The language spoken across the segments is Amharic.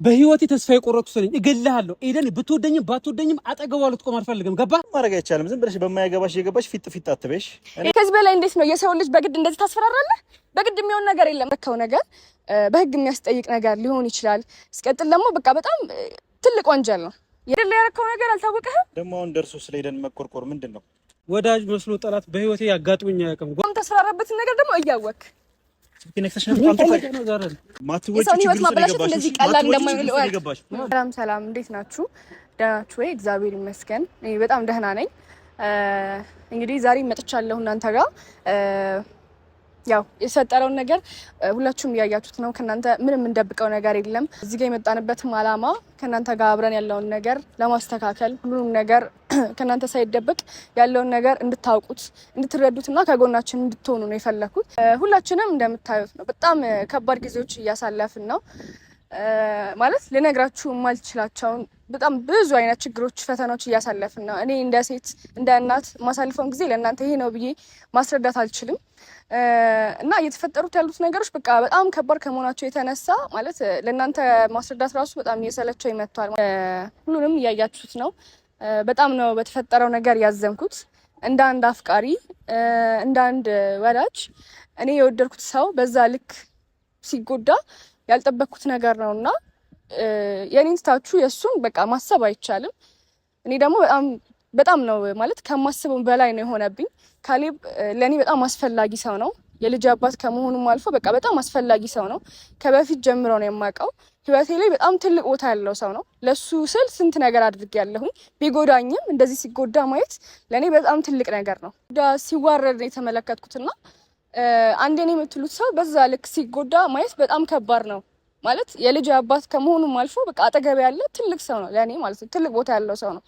በህይወቴ ተስፋ የቆረጥኩት ነኝ። እገልሃለሁ። ኤደን ብትወደኝም ባትወደኝም አጠገቧ ልትቆም አልፈልግም። ገባ? ማድረግ አይቻልም። ዝም ብለሽ በማያገባሽ እየገባሽ ፊት አትበሽ። ከዚህ በላይ እንዴት ነው የሰው ልጅ በግድ እንደዚህ ታስፈራራለህ? በግድ የሚሆን ነገር የለም። ረከው ነገር በህግ የሚያስጠይቅ ነገር ሊሆን ይችላል። እስቀጥል ደግሞ በቃ በጣም ትልቅ ወንጀል ነው። የደለ ያረከው ነገር አልታወቀህም? ደግሞ አሁን ደርሶ ስለ ኤደን መቆርቆር ምንድነው? ወዳጅ መስሎ ጠላት በህይወቴ ያጋጥሙኝ አያውቅም። ቆም ተስፈራራበትን ነገር ደግሞ እያወክ ሰላም እንዴት ናችሁ? ደህና ናችሁ ወይ? እግዚአብሔር ይመስገን እኔ በጣም ደህና ነኝ። እንግዲህ ዛሬ መጥቻለሁ እናንተ ጋር ያው የሰጠረውን ነገር ሁላችሁም እያያችሁት ነው። ከናንተ ምንም እንደብቀው ነገር የለም። እዚህ ጋር የመጣንበትም አላማ ከናንተ ጋር አብረን ያለውን ነገር ለማስተካከል ሁሉንም ነገር ከናንተ ሳይደብቅ ያለውን ነገር እንድታውቁት እንድትረዱትና ከጎናችን እንድትሆኑ ነው የፈለኩት። ሁላችንም እንደምታዩት ነው በጣም ከባድ ጊዜዎች እያሳለፍን ነው። ማለት ልነግራችሁ የማልችላቸውን በጣም ብዙ አይነት ችግሮች፣ ፈተናዎች እያሳለፍን ነው። እኔ እንደ ሴት እንደ እናት ማሳልፈውን ጊዜ ለእናንተ ይሄ ነው ብዬ ማስረዳት አልችልም። እና እየተፈጠሩት ያሉት ነገሮች በቃ በጣም ከባድ ከመሆናቸው የተነሳ ማለት ለእናንተ ማስረዳት ራሱ በጣም እየሰለቸው ይመጥቷል። ሁሉንም እያያችሁት ነው። በጣም ነው በተፈጠረው ነገር ያዘንኩት። እንደ አንድ አፍቃሪ፣ እንደ አንድ ወዳጅ እኔ የወደድኩት ሰው በዛ ልክ ሲጎዳ ያልጠበቅኩት ነገር ነውና የኔን ስታችሁ የሱን በቃ ማሰብ አይቻልም። እኔ ደግሞ በጣም ነው ማለት ከማስበው በላይ ነው የሆነብኝ። ካሌብ ለኔ በጣም አስፈላጊ ሰው ነው። የልጅ አባት ከመሆኑም አልፎ በቃ በጣም አስፈላጊ ሰው ነው። ከበፊት ጀምሮ ነው የማውቀው። ህይወቴ ላይ በጣም ትልቅ ቦታ ያለው ሰው ነው። ለሱ ስል ስንት ነገር አድርጌያለሁኝ። ቢጎዳኝም እንደዚህ ሲጎዳ ማየት ለኔ በጣም ትልቅ ነገር ነው። ሲዋረድ ነው የተመለከትኩትና አንዴ ነው የምትሉት ሰው በዛ ልክ ሲጎዳ ማየት በጣም ከባድ ነው። ማለት የልጅ አባት ከመሆኑም አልፎ በቃ አጠገብ ያለ ትልቅ ሰው ነው ለኔ ማለት ነው። ትልቅ ቦታ ያለው ሰው ነው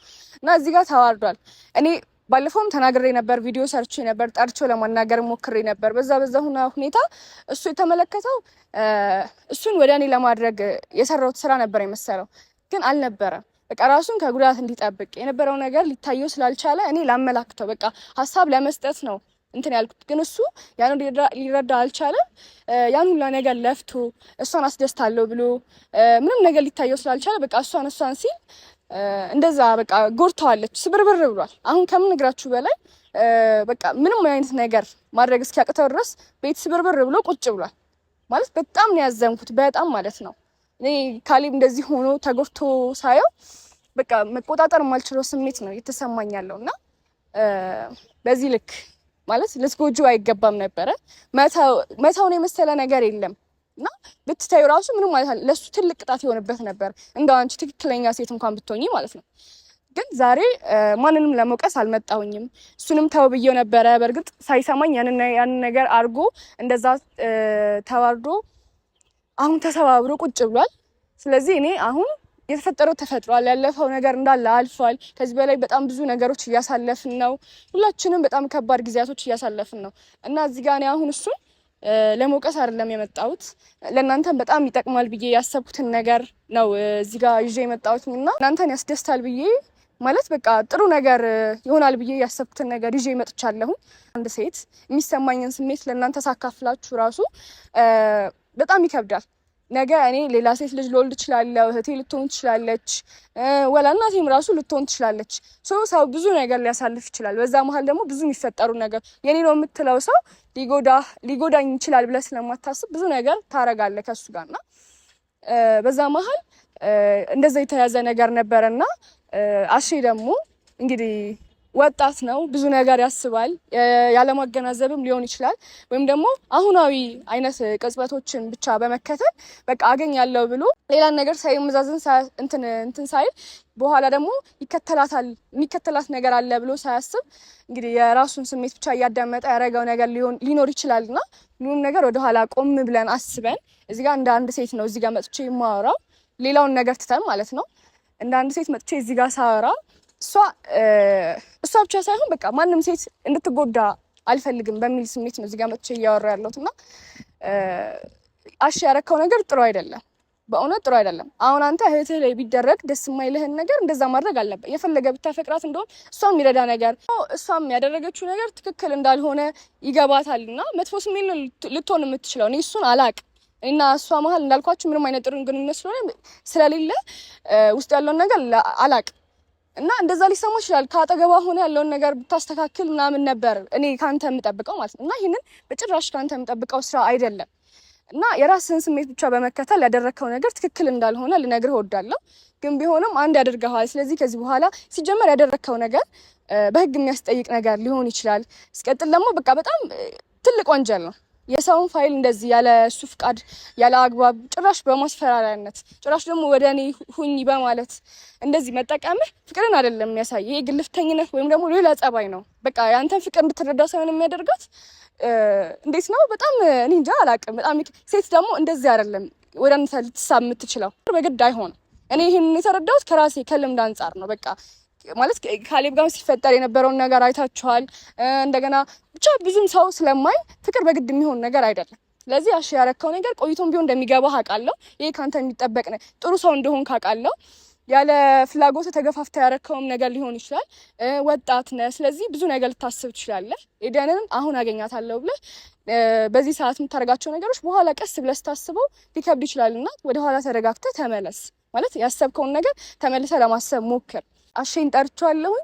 እና እዚህ ጋር ተዋርዷል። እኔ ባለፈውም ተናግሬ ነበር፣ ቪዲዮ ሰርቼ ነበር፣ ጠርቼው ለማናገር ሞክሬ ነበር። በዛ ሁኔታ እሱ የተመለከተው እሱን ወደ እኔ ለማድረግ የሰራሁት ስራ ነበር የመሰለው፣ ግን አልነበረም። በቃ ራሱን ከጉዳት እንዲጠብቅ የነበረው ነገር ሊታየው ስላልቻለ እኔ ላመላክተው በቃ ሀሳብ ለመስጠት ነው እንትን ያልኩት። ግን እሱ ያን ሊረዳ አልቻለም። ያን ሁላ ነገር ለፍቶ እሷን አስደስታለሁ ብሎ ምንም ነገር ሊታየው ስላልቻለ በቃ እሷን ሲል እንደዛ በቃ ጎርተዋለች፣ ስብርብር ብሏል። አሁን ከምን ነግራችሁ በላይ በቃ ምንም አይነት ነገር ማድረግ እስኪያቅተው ድረስ ቤት ስብርብር ብሎ ቁጭ ብሏል። ማለት በጣም ነው ያዘንኩት፣ በጣም ማለት ነው። እኔ ካሌብ እንደዚህ ሆኖ ተጎድቶ ሳየው በቃ መቆጣጠር የማልችለው ስሜት ነው የተሰማኝ ያለው እና በዚህ ልክ ማለት ልትጎጁ አይገባም ነበረ። መተውን የመሰለ ነገር የለም እና ብትታዩ ራሱ ምንም ማለት ለሱ ትልቅ ቅጣት የሆነበት ነበር። እንደው አንቺ ትክክለኛ ሴት እንኳን ብትሆኚ ማለት ነው። ግን ዛሬ ማንንም ለመውቀስ አልመጣሁኝም። እሱንም ተው ብዬው ነበረ። በእርግጥ ሳይሰማኝ ያንን ነገር አድርጎ እንደዛ ተዋርዶ አሁን ተሰባብሮ ቁጭ ብሏል። ስለዚህ እኔ አሁን የተፈጠረው ተፈጥሯል። ያለፈው ነገር እንዳለ አልፏል። ከዚህ በላይ በጣም ብዙ ነገሮች እያሳለፍን ነው። ሁላችንም በጣም ከባድ ጊዜያቶች እያሳለፍን ነው እና እዚህ ጋር እኔ አሁን እሱን ለመውቀስ አይደለም የመጣሁት። ለእናንተም በጣም ይጠቅማል ብዬ ያሰብኩትን ነገር ነው እዚህ ጋር ይዤ የመጣሁት እና እናንተን ያስደስታል ብዬ ማለት በቃ ጥሩ ነገር ይሆናል ብዬ ያሰብኩትን ነገር ይዤ መጥቻለሁ። አንድ ሴት የሚሰማኝን ስሜት ለእናንተ ሳካፍላችሁ ራሱ በጣም ይከብዳል። ነገ እኔ ሌላ ሴት ልጅ ልወልድ እችላለሁ፣ እህቴ ልትሆን ትችላለች፣ ወላ እናቴም ራሱ ልትሆን ትችላለች። ሰው ብዙ ነገር ሊያሳልፍ ይችላል። በዛ መሀል ደግሞ ብዙ የሚፈጠሩ ነገር የኔ ነው የምትለው ሰው ሊጎዳኝ ይችላል ብለህ ስለማታስብ ብዙ ነገር ታረጋለህ ከሱ ጋርና በዛ መሀል እንደዛ የተያዘ ነገር ነበረና አሼ ደግሞ እንግዲህ ወጣት ነው፣ ብዙ ነገር ያስባል። ያለማገናዘብም ሊሆን ይችላል ወይም ደግሞ አሁናዊ አይነት ቅጽበቶችን ብቻ በመከተል በቃ አገኛለሁ ብሎ ሌላን ነገር ሳይመዛዘን እንትን ሳይል በኋላ ደግሞ የሚከተላት ነገር አለ ብሎ ሳያስብ እንግዲህ የራሱን ስሜት ብቻ እያዳመጠ ያደረገው ነገር ሊኖር ይችላልና ሁሉም ነገር ወደኋላ ቆም ብለን አስበን እዚህ ጋር እንደ አንድ ሴት ነው እዚህ ጋር መጥቼ የማወራው፣ ሌላውን ነገር ትተን ማለት ነው። እንደ አንድ ሴት መጥቼ እዚህ ጋር ሳወራ እሷ ብቻ ሳይሆን በቃ ማንም ሴት እንድትጎዳ አልፈልግም በሚል ስሜት ነው እዚህ ጋር መጥቼ እያወራ ያለሁት እና አሽ ያረከው ነገር ጥሩ አይደለም፣ በእውነት ጥሩ አይደለም። አሁን አንተ እህትህ ላይ ቢደረግ ደስ የማይልህን ነገር እንደዛ ማድረግ አለበት። የፈለገ ብታፈቅራት እንደሆነ እሷም የሚረዳ ነገር እሷም ያደረገችው ነገር ትክክል እንዳልሆነ ይገባታልና መጥፎ ስሜት ልትሆን የምትችለው እኔ እሱን አላቅም። እና እሷ መሀል እንዳልኳችሁ ምንም አይነት ጥሩ ግንኙነት ስለሌለ ውስጥ ያለውን ነገር አላቅም እና እንደዛ ሊሰማው ይችላል። ካጠገባ ሆነ ያለውን ነገር ብታስተካክል ምናምን ነበር እኔ ካንተ የምጠብቀው ማለት ነው። እና ይሄንን በጭራሽ ካንተ የምጠብቀው ስራ አይደለም። እና የራስን ስሜት ብቻ በመከተል ያደረከው ነገር ትክክል እንዳልሆነ ልነግርህ እወዳለሁ። ግን ቢሆንም አንድ ያደርገዋል። ስለዚህ ከዚህ በኋላ ሲጀመር ያደረከው ነገር በህግ የሚያስጠይቅ ነገር ሊሆን ይችላል። ሲቀጥል ደግሞ በቃ በጣም ትልቅ ወንጀል ነው። የሰውን ፋይል እንደዚህ ያለ እሱ ፍቃድ ያለ አግባብ ጭራሽ በማስፈራሪያነት ጭራሽ ደግሞ ወደ እኔ ሁኚ በማለት እንደዚህ መጠቀምህ ፍቅርን አይደለም የሚያሳይ። ይሄ ግልፍተኝነት ወይም ደግሞ ሌላ ጸባይ ነው። በቃ ያንተን ፍቅር እንድትረዳ ሳይሆን የሚያደርጋት እንዴት ነው በጣም እኔ እንጃ አላውቅም። በጣም ሴት ደግሞ እንደዚህ አይደለም ወደ አንተ ልትሳብ የምትችለው በግድ አይሆንም። እኔ ይሄን የተረዳሁት ከራሴ ከልምድ አንጻር ነው። በቃ ማለት ካሌብ ጋር ሲፈጠር የነበረውን ነገር አይታችኋል። እንደገና ብቻ ብዙም ሰው ስለማይ ፍቅር በግድ የሚሆን ነገር አይደለም። ስለዚህ አሽ ያረከው ነገር ቆይቶም ቢሆን እንደሚገባህ አውቃለሁ። ይሄ ካንተ የሚጠበቅ ነው። ጥሩ ሰው እንደሆንክ አውቃለሁ። ያለ ፍላጎት ተገፋፍታ ያረከውም ነገር ሊሆን ይችላል። ወጣት ነህ። ስለዚህ ብዙ ነገር ልታስብ ትችላለህ። ኤደንን አሁን አገኛታለሁ ብለህ በዚህ ሰዓት የምታደርጋቸው ነገሮች በኋላ ቀስ ብለህ ስታስበው ሊከብድ ይችላልና ወደ ኋላ ተረጋግተህ ተመለስ። ማለት ያሰብከውን ነገር ተመልሰህ ለማሰብ ሞክር። አሼን ጠርቻለሁኝ።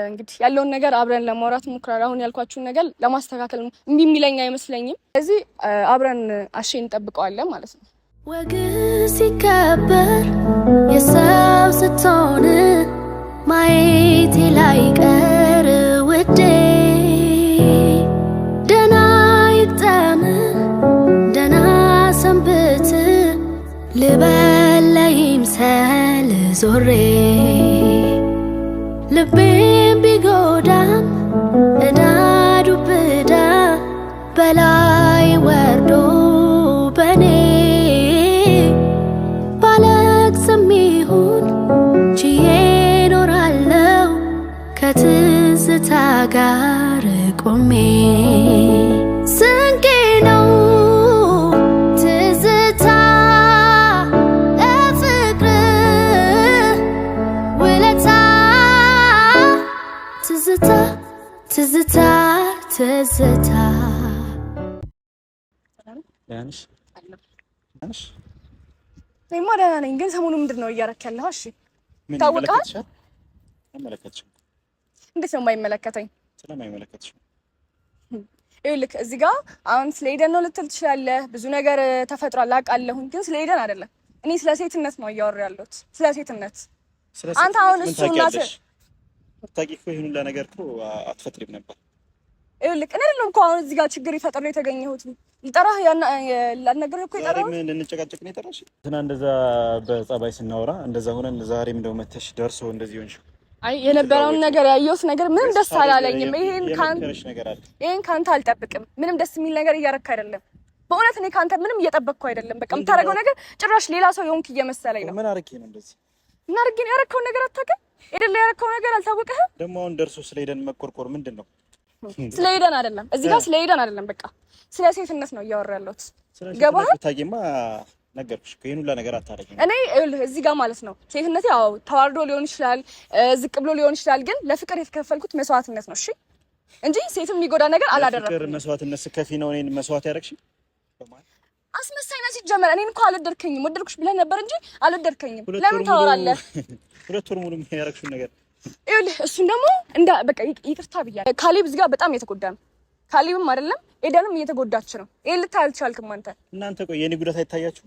እንግዲህ ያለውን ነገር አብረን ለማውራት ሞክራለሁ። አሁን ያልኳችሁን ነገር ለማስተካከል እምቢ የሚለኝ አይመስለኝም። ስለዚህ አብረን አሼን እንጠብቀዋለን ማለት ነው። ወግ ሲከበር የሰው ስትሆን ማየቴ ላይቀር ውዴ ደህና ይግጠም ደህና ሰንብት ልበል ለይምሰል ዞሬ ልቤም ቢጎዳም እዳ ዱብ እዳ በላይ ወርዶ በኔ ባለቅስም ይሁን ችዬ ኖራለው ከትዝታ ጋር ቆሜ ስንቄ ነው ትዝታ ለፍቅር ውለታ ትዝታ ትዝታ ትዝታ ያንሽ እኔማ ደህና ነኝ። ግን ሰሞኑን ምንድን ነው እያደረክ ያለኸው? እሺ ታውቃለህ? አይመለከትሽም። እንዴት ነው የማይመለከተኝ? ስለማይመለከትሽ ይኸውልህ እዚህ ጋር አሁን ስለ ኤደን ነው ልትል ትችላለህ። ብዙ ነገር ተፈጥሯል አውቃለሁኝ። ግን ስለ ኤደን አይደለም። እኔ ስለ ሴትነት ነው እያወራሁ ያለሁት። ስለ ሴትነት አንተ አሁን እሱ እናት ታውቂ እኮ ይሁን ለነገር እኮ አትፈጥሪም ነበር። ይኸውልህ እኔ አይደለም እኮ አሁን እዚህ ጋር ችግር ይፈጠር ነው የተገኘሁት። ልጠራህ ላልነገርህ እኮ የጠራሁት ዛሬ ምን ልንጨቃጨቅ ነው የጠራሽ? እንትና እንደዛ በጸባይ ስናወራ እንደዛ ሆነን ዛሬም እንደው መተሽ ደርሶ እንደዚህ ሆንሽ። አይ የነበረውን ነገር ያየሁት ነገር ምንም ደስ አላለኝም። ይሄን ካንተ አልጠብቅም። ምንም ደስ የሚል ነገር እያረክ አይደለም። በእውነት እኔ ካንተ ምንም እየጠበቅኩ አይደለም። በቃ የምታደርገው ነገር ጭራሽ ሌላ ሰው የሆንክ እየመሰለኝ ነው። ምን አርኬ ነው እንደዚህ? ምን አርጌ ነው ያረከውን ነገር አታውቅም? ኤደን ላይ ያረከው ነገር አልታወቀህም? ደግሞ አሁን ደርሶ ስለ ኤደን መቆርቆር ምንድን ነው? ስለ ኤደን አይደለም እዚህ ጋር ስለ ኤደን አይደለም። በቃ ስለ ሴትነት ነው እያወራ ያለሁት። ገባህ? ታውቂማ ነገርኩሽ እኮ ይሄን ሁላ ነገር አታረጊም። እኔ እዚህ ጋር ማለት ነው ሴትነቴ ያው ተዋርዶ ሊሆን ይችላል፣ ዝቅ ብሎ ሊሆን ይችላል። ግን ለፍቅር የተከፈልኩት መስዋዕትነት ነው። እሺ እንጂ ሴትም የሚጎዳ ነገር አላደረኩም። ፍቅር መስዋዕትነት ስከፊ ነው እኔን መስዋዕት ያደረግሽ በማለት አስመሳይና ሲጀመር እኔን እኮ አልወደድከኝም። ወደድኩሽ ብለህ ነበር እንጂ አልወደድከኝም። ለምን ታወራለህ? ሁለት ወር ሙሉ ያደረግሽው ነገር ይኸውልህ እሱን ደግሞ እንዳ በቃ ይቅርታ ብያለሁ። ካሌብ እዚህ ጋር በጣም እየተጎዳ ነው። ካሌብም አይደለም ኤደንም እየተጎዳች ነው። ይሄን ልታይ አልቻልክም አንተ። እናንተ ቆይ የኔ ጉዳት አይታያችሁ?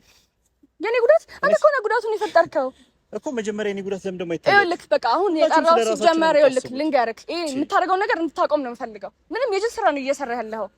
የኔ ጉዳት አንተ እኮ ነው ጉዳቱን የፈጠርከው እኮ መጀመሪያ የኔ ጉዳት ለምን እንደማይታይ ይኸውልህ በቃ አሁን የጠራው ሲጀመር ይኸውልህ ልንገርህ፣ ይሄ የምታደርገው ነገር እንድታቆም ነው የምፈልገው። ምንም የጅል ስራ ነው እየሰራህ ያለኸው።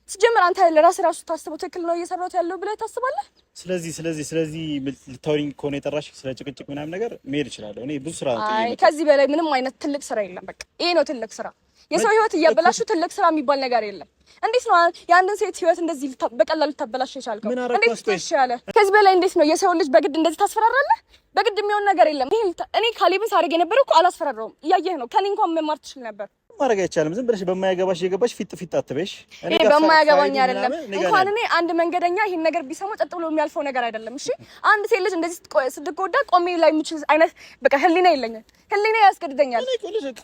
ሲጀመር አንተ ለራስህ ራሱ ታስበው ትክክል ነው እየሰራሁት ያለው ብለህ ታስባለህ? ስለዚህ ልታወሪኝ ከሆነ የጠራሽ ስለ ጭቅጭቅ ምናምን ነገር መሄድ እችላለሁ። እኔ ብዙ ስራ ነው። አይ ከዚህ በላይ ምንም አይነት ትልቅ ስራ የለም። በቃ ይሄ ነው ትልቅ ስራ። የሰው ህይወት እያበላሹ ትልቅ ስራ የሚባል ነገር የለም። እንዴት ነው የአንድን ሴት ህይወት እንደዚህ በቀላሉ ልታበላሽ የቻልከው? እንዴት ትሻለ? ከዚህ በላይ እንዴት ነው የሰው ልጅ በግድ እንደዚህ ታስፈራራለህ? በግድ የሚሆን ነገር የለም። እኔ ካሌብን ሳደርግ የነበረው እኮ አላስፈራራውም። እያየህ ነው። ከኔ እንኳን መማር ትችል ነበር። ማድረግ አይቻልም። ዝም ብለሽ በማያገባሽ እየገባሽ ፊት አትበሽ። እኔ በማያገባኝ አይደለም። እንኳን እኔ አንድ መንገደኛ ይሄን ነገር ቢሰማው ጸጥ ብሎ የሚያልፈው ነገር አይደለም። እሺ አንድ ሴት ልጅ እንደዚህ ስትጎዳ ቆሜ ላይ የምችል አይነት በቃ ህሊና የለኝም። ህሊና ያስገድደኛል።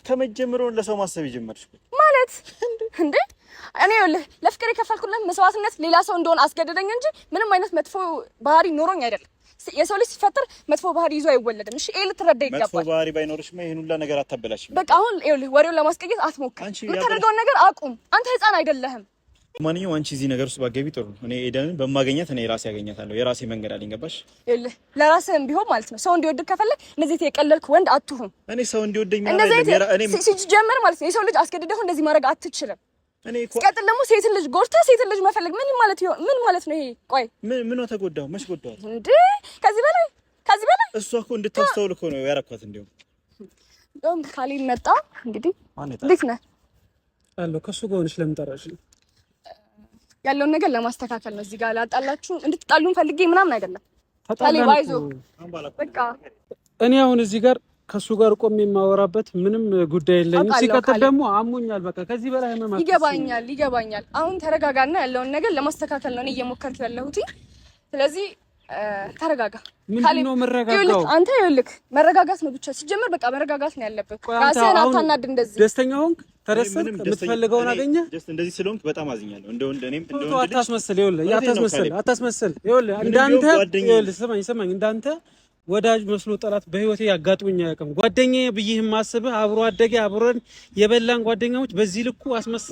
ከመጀመሪያው ለሰው ማሰብ ይጀምርሽ ማለት እንዴ እኔ ለፍቅር የከፈልኩለት መስዋዕትነት ሌላ ሰው እንደሆነ አስገደደኝ እንጂ ምንም አይነት መጥፎ ባህሪ ኖሮኝ አይደለም። የሰው ልጅ ሲፈጠር መጥፎ ባህሪ ይዞ አይወለድም። እሺ ኤል ትረዳ ይገባል። መጥፎ ባህሪ ባይኖርሽማ ይሄን ሁላ ነገር አታበላሽ። በቃ አሁን ወሬውን ለማስቀየስ አትሞክር። የምታደርገውን ነገር አቁም። አንተ ህፃን አይደለህም። ማንኛውም አንቺ እዚህ ነገር ውስጥ ባገቢ ጥሩ ነው። እኔ ኤደንን በማገኛት እኔ ራሴ ያገኛታለሁ። የራሴ መንገድ አለኝ። ገባሽ? ለራስህም ቢሆን ማለት ነው ሰው እንዲወድህ ከፈለክ እንደዚህ የቀለልክ ወንድ አትሁን። እኔ ሰው እንዲወደኝ ሲጀመር ማለት ነው የሰው ልጅ አስገድደህ እንደዚህ ማድረግ አትችልም። ሲቀጥል ደግሞ ሴትን ልጅ ጎርተህ ሴትን ልጅ መፈለግ ምን ማለት ነው ይሄ? ቆይ ምን ተጎዳው? መች ጎዳው እንዴ? ከዚህ በላይ እሷ እኮ እንድታስተውል እኮ ነው ያረኳት። እንደውም ካሌብ መጣ። እንግዲህ እንዴት ነህ አለው? ከሱ ጋር ሆነሽ ለምን ጠራሽ? ያለውን ነገር ለማስተካከል ነው። እዚህ ጋር ላጣላችሁ እንድትጣሉን ፈልጌ ምናምን አይደለም። ካሌብ አይዞህ በቃ እኔ አሁን እዚህ ጋር ከሱ ጋር ቆሜ የማወራበት ምንም ጉዳይ የለኝም። ሲቀጥል ደግሞ አሞኛል። በቃ ከዚህ በላይ ህመም ይገባኛል። አሁን ተረጋጋና ያለውን ነገር ለማስተካከል ነው እኔ እየሞከርኩ ያለሁት። ስለዚህ ተረጋጋ። ምንድነው መረጋጋው? አንተ ይኸውልህ መረጋጋት ነው ብቻ ሲጀመር በቃ መረጋጋት ነው ያለበት። ራስህን አታናድ። እንደዚህ ደስተኛ ሆንክ፣ ተደሰትክ፣ የምትፈልገውን አገኘ። እንደዚህ ስለሆንክ በጣም አዝኛለሁ። እኔም አታስመስል። አታስመስል። ይኸውልህ እንዳንተ ስማኝ እንዳንተ ወዳጅ መስሎ ጠላት በህይወቴ ያጋጥሙኝ አያውቅም። ጓደኛዬ ብዬ የማስብህ አብሮ አደገ አብሮን የበላን ጓደኛሞች በዚህ ልኩ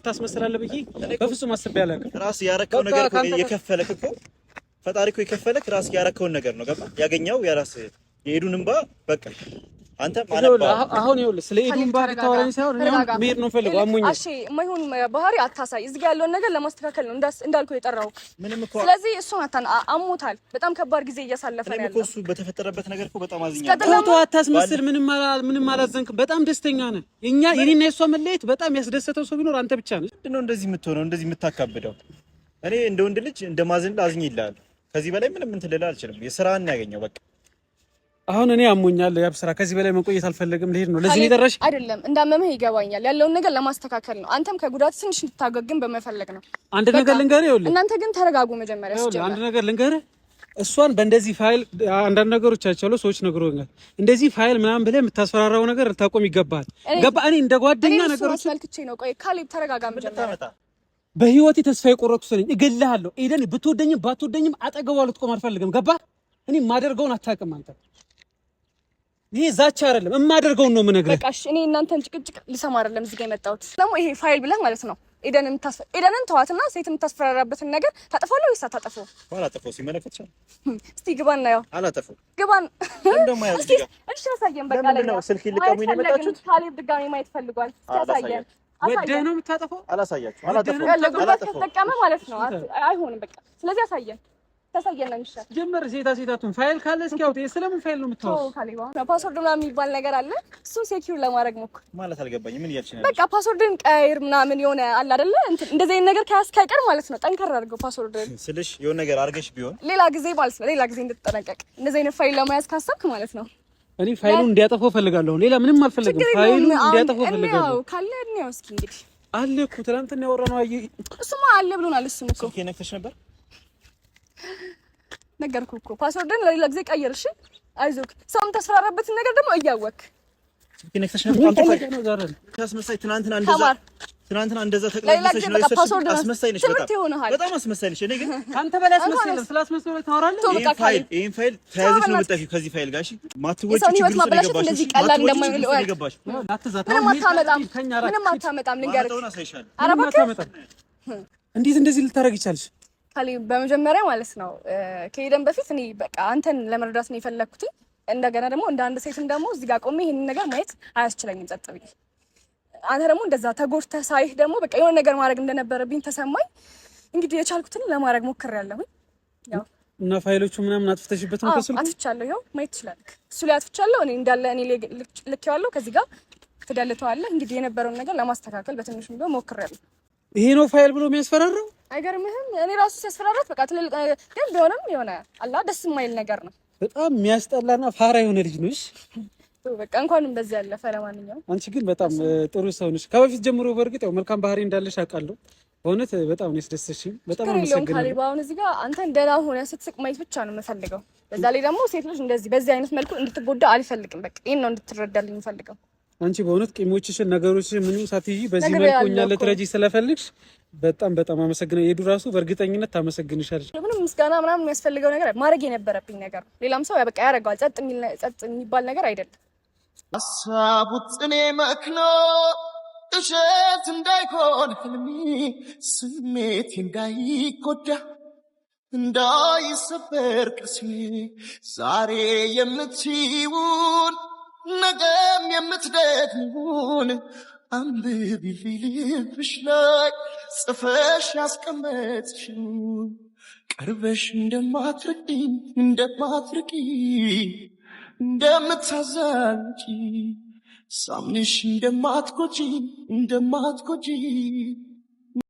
ታስመስላለህ ብዬ በፍጹም አስቤ አላውቅም። ራስ ያረከው ነገር እኮ የከፈለክ እኮ ፈጣሪ እኮ የከፈለክ ራስ ያረከውን ነገር ነው። ገባ? ያገኘው የራስ የሄዱን እንባ በቃ አንተ ማለት አሁን ይኸውልህ ስለ ሄዱን እንባ ብታወራኝ ሳይሆን መሄድ ነው ፈልገው አሞኛል። እሺ የማይሆን ባህሪ አታሳይ። እዚህ ጋር ያለውን ነገር ለማስተካከል ነው እንዳልኩ የጠራው። ስለዚህ እሱን አሞታል። በጣም ከባድ ጊዜ እያሳለፈ ነው ያለው። እሱ በተፈጠረበት ነገር እኮ በጣም አዝኛለሁ። ፎቶ አታስመስል። ምንም አላዘንክም። በጣም ደስተኛ ነህ። የኔና የሷ መለየት በጣም ያስደሰተው ሰው ቢኖር አንተ ብቻ ነህ። ምንድነው እንደዚህ የምትሆነው? እንደዚህ የምታካብደው? እኔ እንደ ወንድ ልጅ እንደማዝንልህ አዝኝልሃለሁ። ከዚህ በላይ ምንም እንትን ልልህ አልችልም። የሥራህን ያገኘው በቃ አሁን እኔ አሞኛል። ያብ ስራ ከዚህ በላይ መቆየት አልፈልግም። ልሄድ ነው። ለዚህ ነው አይደለም እንዳመመህ ይገባኛል። ያለውን ነገር ለማስተካከል ነው። አንተም ከጉዳት ትንሽ እንድታገግም በመፈለግ ነው። አንድ ነገር ልንገርህ። ይኸውልህ እናንተ ግን ተረጋጉ መጀመሪያ። አንድ ነገር ልንገርህ። እሷን በእንደዚህ ፋይል አንዳንድ ነገሮች አይቻለሁ፣ ሰዎች ነግረውኛል። እንደዚህ ፋይል ምናምን ብለህ የምታስፈራራው ነገር ልታቆም ይገባል። ገባ? እኔ እንደ ጓደኛ ነገሮች አስመልክቼ ነው። ቆይ ካሌብ ተረጋጋ መጀመሪያ። በህይወቴ ተስፋ የቆረጥኩ ሰው ነኝ። እገልሃለሁ። ኤደን ብትወደኝም ባትወደኝም አጠገቧ ልትቆም አልፈልግም። ገባ? እኔ የማደርገውን አታውቅም አንተ። ይሄ ዛቻ አይደለም፣ የማደርገውን ነው የምነግርህ። በቃ እሺ፣ እኔ እናንተን ጭቅጭቅ ልሰማ አይደለም እዚህ ጋር የመጣሁት። ደግሞ ይሄ ፋይል ብለህ ማለት ነው ኤደንን ተዋትና ሴት የምታስፈራራበትን ነገር ታጠፋለህ ወይስ አታጠፋው? አላጠፋው። ሲመለከትሻል። እስቲ ግባን ነው። አላጠፋው። ግባን እንደማያው እስቲ እሺ፣ አሳየን። በቃ ላይ ነው ስልክ ይልቀሙኝ ነው የመጣችሁት። ካሌብ ድጋሜ ማየት ፈልጓል። አሳየን። ወደህ ነው የምታጠፋው? አላሳያችሁ። አላጠፋው። አላጠፋው ተጠቀመ ማለት ነው። አይሆንም። በቃ ስለዚህ አሳየን። ተሳየን ነው የሚሻል። ጀመር ሴታቱን ፋይል ካለ እስኪ አውጥ። ስለምን ፋይል ነው የምታወራው? ካሌባ ፓስወርድ ምናምን የሚባል ነገር አለ። እሱን ሴኪዩር ለማድረግ ሞክር። ማለት አልገባኝም። ምን እያልሽ ነው? በቃ ፓስወርድን ቀይር ምናምን የሆነ አለ አይደለ? እንደዚህ አይነት ነገር ከያዝክ አይቀር ማለት ነው ጠንከር አድርገው ፓስወርድን ስልሽ የሆነ ነገር አድርገሽ ቢሆን ሌላ ጊዜ ማለት ነው ሌላ ጊዜ እንድትጠነቀቅ እንደዚህ አይነት ፋይል ለመያዝ ካሰብክ ማለት ነው። እኔ ፋይሉን እንዲያጠፋው ፈልጋለሁ። ሌላ ምንም አልፈልግም። ፋይሉን እንዲያጠፋው ፈልጋለሁ። ካለ ነው እስኪ እንግዲህ አለ እኮ ትናንትና ያወራነው። አይ እሱማ አለ ብሎናል። እሱም እኮ ከነክተሽ ነበር ነገርኩህ እኮ ፓስወርድን ለሌላ ጊዜ ቀይር። እሺ አይዞህ። ሰው የምታስፈራራበትን ነገር ደግሞ እያወቅህ ከነክተሽ ነበር። አንተ ነው ዛሬ ታስመሳይ። ትናንትና እንደዛ ተቀላቅለሽ ነው የሰው አስመሳይ ነሽ። በጣም አስመሳይ ነሽ። እኔ ግን አንተ በላይ አስመሳይ ነሽ። ስላስመሰለ ታወራለህ። ይሄን ፋይል ተያዘሽ ነው የምትጠፊው ከዚህ ፋይል ጋር። እሺ ማትወጪ ችግር ውስጥ ገባሽ። እንደዚህ ቀላል እንደማይሆን ገባሽ። ምንም አታመጣም። ልንገርህ። ኧረ እባክህ እንዴት እንደዚህ ልታረግ ይቻልሽ? ካሌብ በመጀመሪያ ማለት ነው ከሄደን በፊት እኔ በቃ አንተን ለመረዳት ነው የፈለኩት። እንደገና ደግሞ እንደ አንድ ሴትም ደግሞ እዚህ ጋር ቆሜ ይሄንን ነገር ማየት አያስችለኝም ጸጥ ብዬ። አንተ ደግሞ እንደዛ ተጎድተህ ሳይህ ደግሞ በቃ የሆነ ነገር ማድረግ እንደነበረብኝ ተሰማኝ። እንግዲህ የቻልኩትን ለማድረግ ሞክሬያለሁኝ። ያው እና ፋይሎቹ ምናምን አጥፍተሽበት ነው ከስልኩ? አጥፍቻለሁ። ያው ማየት ትችላለህ። እሱ ላይ አጥፍቻለሁ። እኔ እንዳለ እኔ ልኬዋለሁ። ከዚህ ጋር ትደልተዋለህ። እንግዲህ የነበረውን ነገር ለማስተካከል በትንሹም ቢሆን ሞክሬያለሁ። ይሄ ነው ፋይል ብሎ የሚያስፈራራው? አይገርምህም? እኔ ራሱ ሲያስፈራራት በቃ ትልልቅ ግን ቢሆንም የሆነ አላ ደስ የማይል ነገር ነው። በጣም የሚያስጠላና ፋራ የሆነ ልጅ ነሽ። በቃ እንኳንም በዚህ ያለፈ። ለማንኛውም አንቺ ግን በጣም ጥሩ ሰው ነሽ። ከበፊት ጀምሮ በእርግጥ ያው መልካም ባህሪ እንዳለሽ አውቃለሁ። በእውነት በጣም ነው ያስደስተሽኝ። በጣም አመሰግናለሁ። ካሌብ አሁን እዚህ ጋር አንተ ደህና ሆነ ስትስቅ ማየት ብቻ ነው የምፈልገው። በዛ ላይ ደግሞ ሴት ልጅ እንደዚህ በዚህ አይነት መልኩ እንድትጎዳ አልፈልግም። በቃ ይሄን ነው እንድትረዳልኝ የምፈልገው። አንቺ በእውነት ቂሞችሽን ነገሮችሽን ምንም ሳትይዢ በዚህ መልኩ እኛ ልትረጂ ስለፈልግሽ በጣም በጣም አመሰግናለሁ። የዱ ራሱ በእርግጠኝነት ታመሰግንሻለች። ምንም ምስጋና ምናምን የሚያስፈልገው ነገር ማድረግ የነበረብኝ ነገር ሌላም ሰው በቃ ያደርገዋል። ጸጥ የሚባል ነገር አይደለም። ሀሳቡት እኔ መክኖ እሸት እንዳይሆን ህልሜ ስሜት እንዳይጎዳ እንዳይሰበር ቅስሜ ዛሬ የምትይውን ነገም የምትደግሙን አንብቢልኝ ልብሽ ላይ ጽፈሽ ያስቀመጥሽውን ቀርበሽ እንደማትርቂ እንደምታዛንቂ ሳምንሽ እንደማትጎጂ